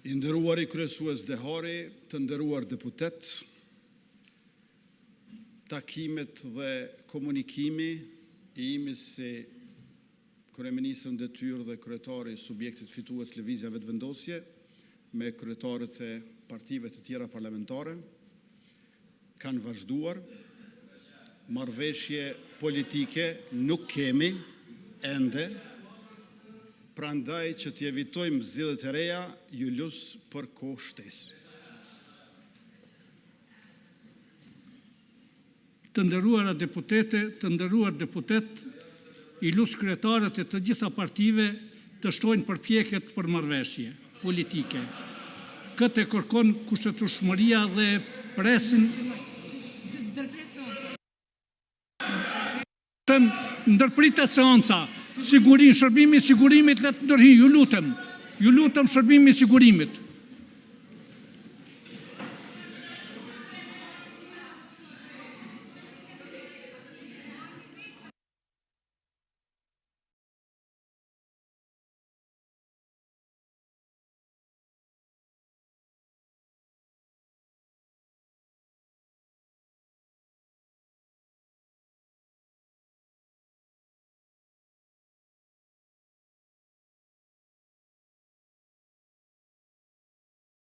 I nderuari kryesues Dehari, të nderuar deputet, takimet dhe komunikimi I imi si kryeministër në detyrë dhe kryetari I subjektit fitues lëvizjave të vendosje me kryetarët e partive të tjera parlamentare kanë vazhduar. Marrëveshje politike nuk kemi ende, prandaj që t'evitojmë zgjedhjet e reja, ju lus për kohë shtesë. Të nderuara deputete, të nderuar deputet, ilus kryetarët e të gjitha partive të shtojnë përpjekjet për marrëveshje politike. Këtë e kërkon kushtetueshmëria dhe presin. Ndërpritet seanca, shërbimi I sigurimit le të ndërhyjë, ju lutem shërbimi I sigurimit.